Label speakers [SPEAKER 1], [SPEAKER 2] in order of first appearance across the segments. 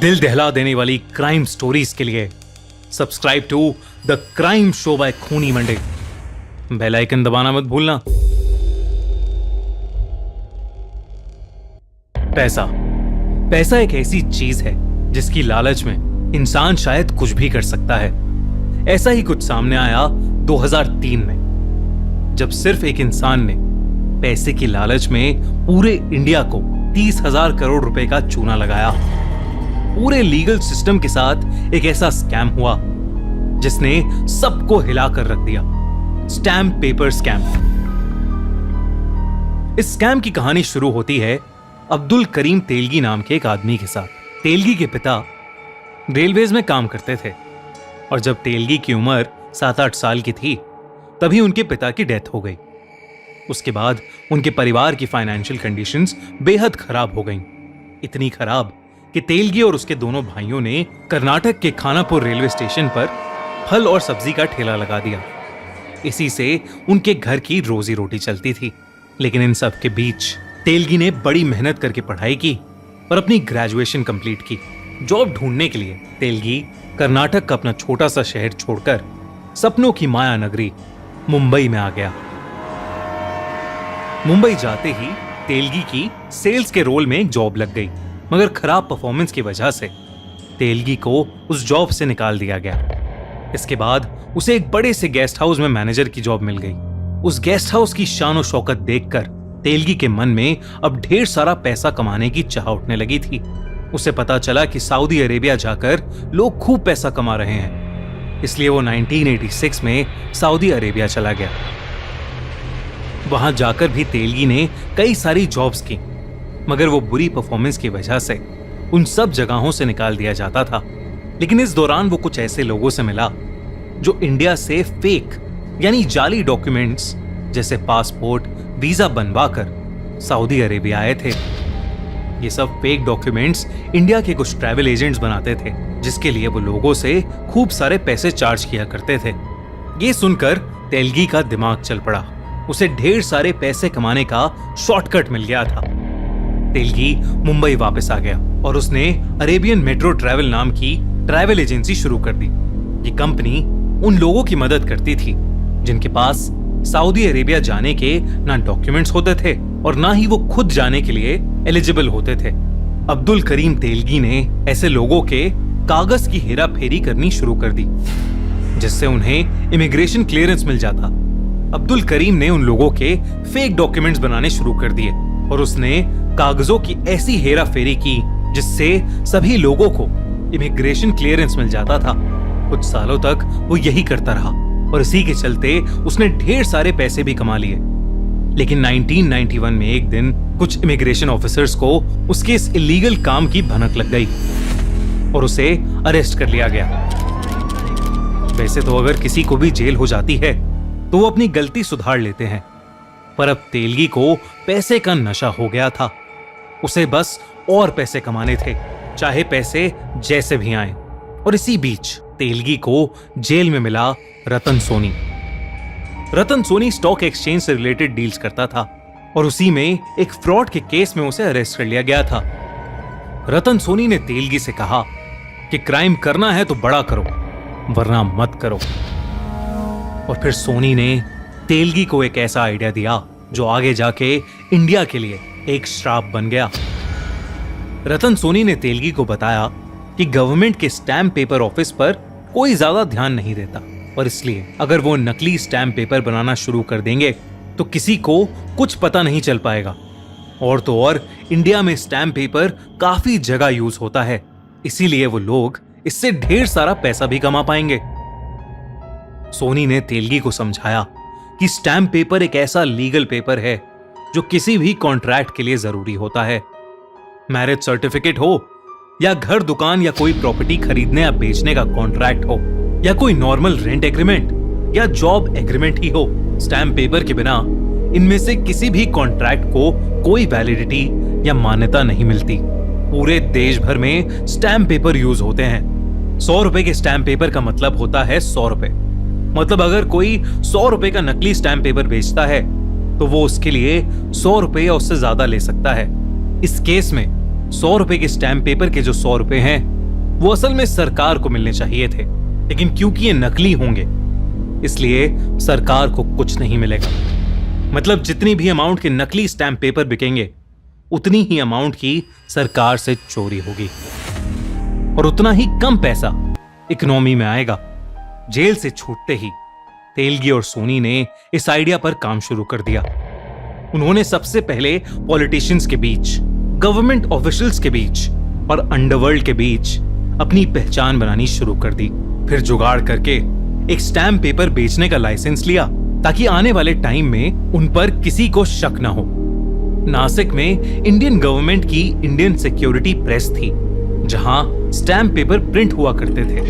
[SPEAKER 1] दिल दहला देने वाली क्राइम स्टोरीज के लिए subscribe to the crime show by खूनी मंडे। बेल आइकन दबाना मत भूलना। पैसा एक ऐसी चीज है जिसकी लालच में इंसान शायद कुछ भी कर सकता है। ऐसा ही कुछ सामने आया 2003 में, जब सिर्फ एक इंसान ने पैसे की लालच में पूरे इंडिया को 30,000 करोड़ रुपए का चूना लगाया। पूरे लीगल सिस्टम के साथ एक ऐसा स्कैम हुआ जिसने सबको हिलाकर रख दिया। Stamp paper scam. इस स्कैम की कहानी शुरू होती है अब्दुल करीम तेलगी नाम के एक आदमी के साथ। तेलगी के पिता रेलवेज में काम करते थे और जब तेलगी की उम्र 7-8 साल की थी तभी उनके पिता की डेथ हो गई। उसके बाद उनके परिवार की फाइनेंशियल कंडीशंस बेहद खराब हो गईं। इतनी खराब कि तेलगी और उसके दोनों भाइयों ने कर्नाटक के खानापुर रेलवे स्टेशन पर फल और सब्जी का ठेला लगा दिया। इसी से उनके घर की रोजी रोटी चलती थी। लेकिन इन सब के बीच तेलगी ने बड़ी मेहनत करके पढ़ाई की और अपनी ग्रेजुएशन कंप्लीट की। जॉब ढूंढने के लिए तेलगी कर्नाटक का अपना छोटा सा शहर छोड़कर सपनों की माया नगरी मुंबई में आ गया। मुंबई जाते ही तेलगी की सेल्स के रोल में एक जॉब लग गई, मगर खराब परफॉर्मेंस की वजह से तेलगी को उस जॉब से निकाल दिया गया। इसके बाद उसे एक बड़े से गेस्ट हाउस में मैनेजर की जॉब मिल गई। उस गेस्ट हाउस की शान शौकत देखकर तेलगी के मन में अब ढेर सारा पैसा कमाने की चाह उठने लगी थी। उसे पता चला कि सऊदी अरेबिया जाकर लोग खूब पैसा कमा रहे हैं, इसलिए वो 1986 में सऊदी अरेबिया चला गया। वहां जाकर भी तेलगी ने कई सारी जॉब्स की, मगर वो बुरी परफॉर्मेंस की वजह से उन सब जगहों से निकाल दिया जाता था। लेकिन इस दौरान वो कुछ ऐसे लोगों से मिला जो इंडिया से फेक यानी जाली डॉक्यूमेंट्स जैसे पासपोर्ट, वीजा बनवाकर सऊदी अरेबिया आए थे। ये सब फेक डॉक्यूमेंट्स इंडिया के कुछ ट्रैवल एजेंट्स बनाते थे, जिसके लिए वो लोगों से खूब सारे पैसे चार्ज किया करते थे। ये सुनकर तेलगी का दिमाग चल पड़ा। उसे ढेर सारे पैसे कमाने का शॉर्टकट मिल गया था। तेलगी मुंबई वापस आ गया और उसने अरेबियन मेट्रो ट्रैवल नाम की ट्रैवल एजेंसी शुरू कर दी। ये कंपनी उन लोगों की मदद करती थी जिनके पास सऊदी अरेबिया जाने के ना डॉक्यूमेंट्स होते थे और ना ही वो खुद जाने के लिए एलिजिबल होते थे। अब्दुल करीम तेलगी ने ऐसे लोगों के कागज की हेरा फेरी करनी शुरू कर दी, जिससे उन्हें इमिग्रेशन क्लियरेंस मिल जाता। अब्दुल करीम ने उन लोगों के फेक डॉक्यूमेंट्स बनाने शुरू कर दिए और उसने कागजों की ऐसी हेरा फेरी की जिससे सभी लोगों को इमिग्रेशन क्लियरेंस मिल जाता था। कुछ सालों तक वो यही करता रहा और इसी के चलते उसने ढेर सारे पैसे भी कमा लिए। लेकिन 1991 में एक दिन कुछ इमिग्रेशन ऑफिसर्स को उसके इस इलीगल काम की भनक लग गई और उसे अरेस्ट कर लिया गया। वैसे तो अगर किसी को भी जेल हो जाती है तो वो अपनी गलती सुधार लेते हैं, पर अब तेलगी को पैसे का नशा हो गया था। उसे बस और पैसे कमाने थे, चाहे पैसे जैसे भी आए। और इसी बीच तेलगी को जेल में मिला रतन सोनी। रतन सोनी स्टॉक एक्सचेंज से रिलेटेड डील्स करता था और उसी में एक फ्रॉड के केस में उसे अरेस्ट कर लिया गया था। रतन सोनी ने तेलगी से कहा कि क्राइम करना है तो बड़ा करो, वरना मत करो। और फिर सोनी ने तेलगी को एक ऐसा आइडिया दिया जो आगे जाके इंडिया के लिए एक श्राप बन गया। रतन सोनी ने तेलगी को बताया कि गवर्नमेंट के स्टैम्प पेपर ऑफिस पर कोई ज्यादा ध्यान नहीं देता और इसलिए अगर वो नकली स्टैम्प पेपर बनाना शुरू कर देंगे तो किसी को कुछ पता नहीं चल पाएगा। और तो और इंडिया में स्टैम्प पेपर काफी जगह यूज होता है, इसीलिए वो लोग इससे ढेर सारा पैसा भी कमा पाएंगे। सोनी ने तेलगी को समझाया कि स्टैम्प पेपर एक ऐसा लीगल पेपर है जो किसी भी कॉन्ट्रैक्ट के लिए जरूरी होता है। मैरिज सर्टिफिकेट हो या घर, दुकान या कोई प्रॉपर्टी खरीदने या बेचने का कॉन्ट्रैक्ट हो या कोई नॉर्मल रेंट एग्रीमेंट या जॉब एग्रीमेंट ही हो, स्टैम्प पेपर के बिना इनमें से किसी भी कॉन्ट्रैक्ट को कोई वैलिडिटी या मान्यता नहीं मिलती। पूरे देश भर में स्टैम्प पेपर यूज होते हैं। 100 रुपए के स्टैम्प पेपर का मतलब होता है 100 रुपए। मतलब अगर कोई 100 रुपए का नकली स्टैम्प पेपर बेचता है तो वो उसके लिए 100 रुपए या उससे ज्यादा ले सकता है। इस केस में ₹100 के स्टैम्प पेपर के जो ₹100 हैं वो असल में सरकार को मिलने चाहिए थे, लेकिन क्योंकि ये नकली होंगे इसलिए सरकार को कुछ नहीं मिलेगा। मतलब जितनी भी अमाउंट के नकली स्टैम्प पेपर बिकेंगे उतनी ही अमाउंट की सरकार से चोरी होगी और उतना ही कम पैसा इकोनॉमी में आएगा। जेल से छूटते ही तेलगी और सोनी ने इस आइडिया पर काम शुरू कर दिया। उन्होंने सबसे पहले पॉलिटिशियंस के बीच, गवर्नमेंट ऑफिशियल्स के बीच और अंडरवर्ल्ड के बीच अपनी पहचान बनानी शुरू कर दी। फिर जुगाड़ करके एक स्टैम्प पेपर बेचने का लाइसेंस लिया ताकि आने वाले टाइम में उन पर किसी को शक ना हो। नासिक में इंडियन गवर्नमेंट की इंडियन सिक्योरिटी प्रेस थी जहां स्टैम्प पेपर प्रिंट हुआ करते थे।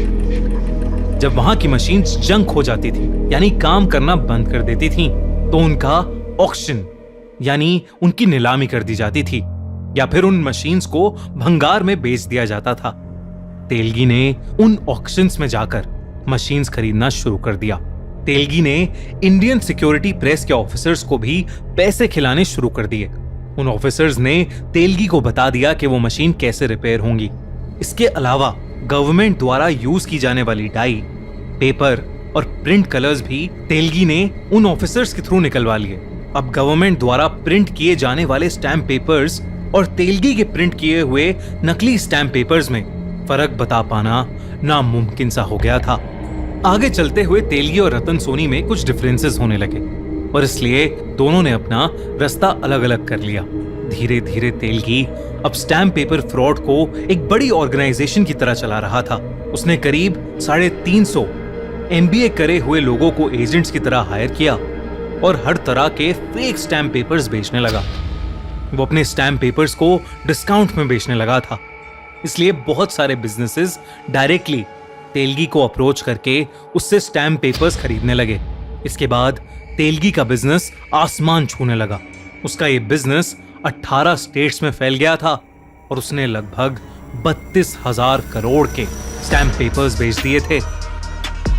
[SPEAKER 1] जब वहां की मशीन्स जंक हो जाती थी यानी काम करना बंद कर देती थी तो उनका ऑक्शन यानी उनकी नीलामी कर दी जाती थी या फिर उन मशीन्स को भंगार में बेच दिया जाता था। तेलगी ने उन ऑक्शंस में जाकर मशीन्स खरीदना शुरू कर दिया। तेलगी ने इंडियन सिक्योरिटी प्रेस के ऑफिसर्स को भी पैसे खिलाने शुरू कर दिए। उन ऑफिसर्स ने तेलगी को बता दिया कि वो मशीन कैसे रिपेयर होंगी। इसके अलावा गवर्नमेंट द्वारा यूज की जाने वाली डाई, पेपर और प्रिंट कलर्स भी तेलगी ने उन ऑफिसर्स के थ्रू निकलवा लिए। अब गवर्नमेंट द्वारा प्रिंट किए जाने वाले स्टैम्प पेपर्स और तेलगी के प्रिंट किए हुए नकली स्टैम्प पेपर्स में फर्क बता पाना नामुमकिन सा हो गया था। आगे चलते हुए तेलगी और रतन सोनी में कुछ डिफरेंसेस होने लगे और इसलिए दोनों ने अपना रास्ता अलग अलग कर लिया। धीरे धीरे तेलगी अब स्टैम्प पेपर फ्रॉड को एक बड़ी ऑर्गेनाइजेशन की तरह चला रहा था। उसने करीब 350 MBA करे हुए लोगों को एजेंट्स की तरह हायर किया और हर तरह के फेक स्टैम्प पेपर्स बेचने लगा। वो अपने स्टैम्प पेपर्स को डिस्काउंट में बेचने लगा था, इसलिए बहुत सारे बिजनेसेस डायरेक्टली तेलगी को अप्रोच करके उससे स्टैम्प पेपर्स खरीदने लगे। इसके बाद तेलगी का बिजनेस आसमान छूने लगा। उसका ये बिजनेस 18 स्टेट्स में फैल गया था और उसने लगभग 32,000 करोड़ के स्टैम्प पेपर्स बेच दिए थे,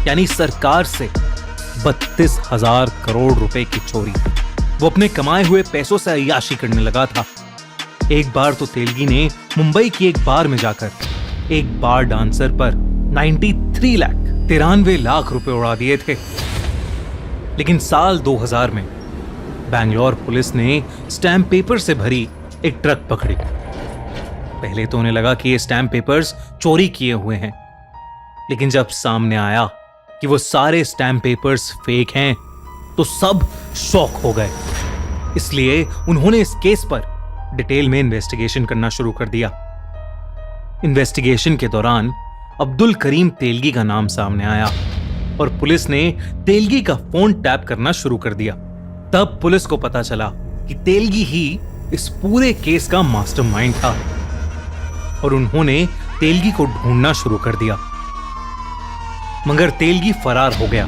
[SPEAKER 1] यानी सरकार से 32,000 करोड़ रुपए की चोरी। वो अपने कमाए हुए पैसों से अय्याशी करने लगा था। एक बार तो तेलगी ने मुंबई की एक बार में जाकर एक बार डांसर पर 93 लाख रुपए उड़ा दिए थे। लेकिन साल 2000 में बैंगलोर पुलिस ने स्टैम्प पेपर से भरी एक ट्रक पकड़ी। पहले तो उन्हें लगा कि ये स्टैम्प पेपर्स चोरी किए हुए हैं, लेकिन जब सामने आया कि वो सारे स्टैम्प पेपर्स फेक हैं तो सब शॉक हो गए। इसलिए उन्होंने इस केस पर डिटेल में इन्वेस्टिगेशन करना शुरू कर दिया। इन्वेस्टिगेशन के दौरान अब्दुल करीम तेलगी का नाम सामने आया और पुलिस ने तेलगी का फोन टैप करना शुरू कर दिया। तब पुलिस को पता चला कि तेलगी ही इस पूरे केस का मास्टरमाइंड था और उन्होंने तेलगी को ढूंढना शुरू कर दिया। मगर तेलगी फरार हो गया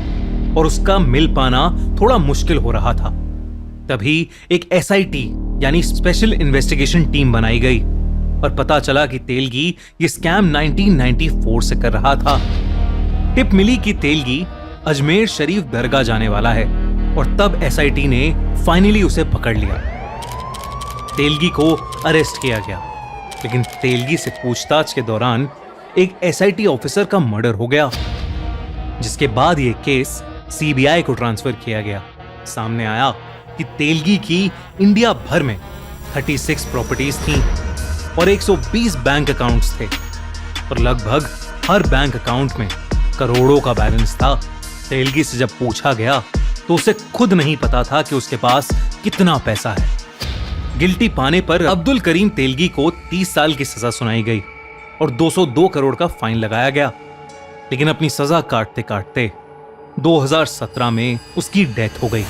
[SPEAKER 1] और उसका मिल पाना थोड़ा मुश्किल हो रहा था। तभी एक SIT यानी स्पेशल इन्वेस्टिगेशन टीम बनाई गई और पता चला कि तेलगी ये स्कैम 1994 से कर रहा था। टिप मिली कि तेलगी अजमेर शरीफ दरगाह जाने वाला है और तब SIT ने फाइनली उसे पकड़ लिया। तेलगी को अरेस्ट किया गया, लेकिन तेलगी से पूछताछ के दौरान एक SIT ऑफिसर का मर्डर हो गया, जिसके बाद यह केस CBI को ट्रांसफर किया गया। सामने आया कि तेलगी की इंडिया भर में 36 प्रॉपर्टीज थीं और 120 बैंक अकाउंट्स थे और लगभग हर बैंक अकाउंट में करोड़ों का बैलेंस था। तेलगी से जब पूछा गया तो उसे खुद नहीं पता था कि उसके पास कितना पैसा है। गिल्टी पाने पर अब्दुल करीम तेलगी को 30 साल की सजा सुनाई गई और 202 करोड़ का फाइन लगाया गया। लेकिन अपनी सजा काटते काटते 2017 में उसकी डेथ हो गई।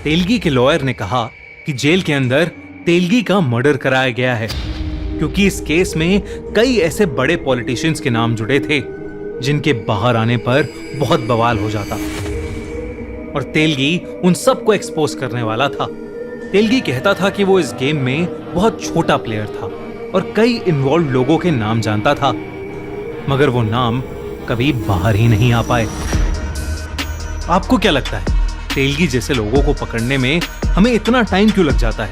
[SPEAKER 1] तेलगी के लॉयर ने कहा कि जेल के अंदर तेलगी का मर्डर कराया गया है क्योंकि इस केस में कई ऐसे बड़े पॉलिटिशियंस के नाम जुड़े थे जिनके बाहर आने पर बहुत बवाल हो जाता और तेलगी उन सबको एक्सपोज करने वाला था। तेलगी कहता था कि वो इस गेम में बहुत छोटा प्लेयर था और कई इन्वॉल्व लोगों के नाम जानता था, मगर वो नाम कभी बाहर ही नहीं आ पाए। आपको क्या लगता है, तेलगी जैसे लोगों को पकड़ने में हमें इतना टाइम क्यों लग जाता है?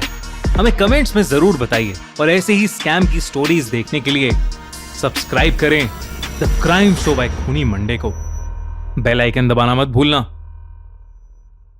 [SPEAKER 1] हमें कमेंट्स में जरूर बताइए और ऐसे ही स्कैम की स्टोरीज देखने के लिए सब्सक्राइब करें द क्राइम शो बाय खूनी मंडे को। बेल आइकन दबाना मत भूलना।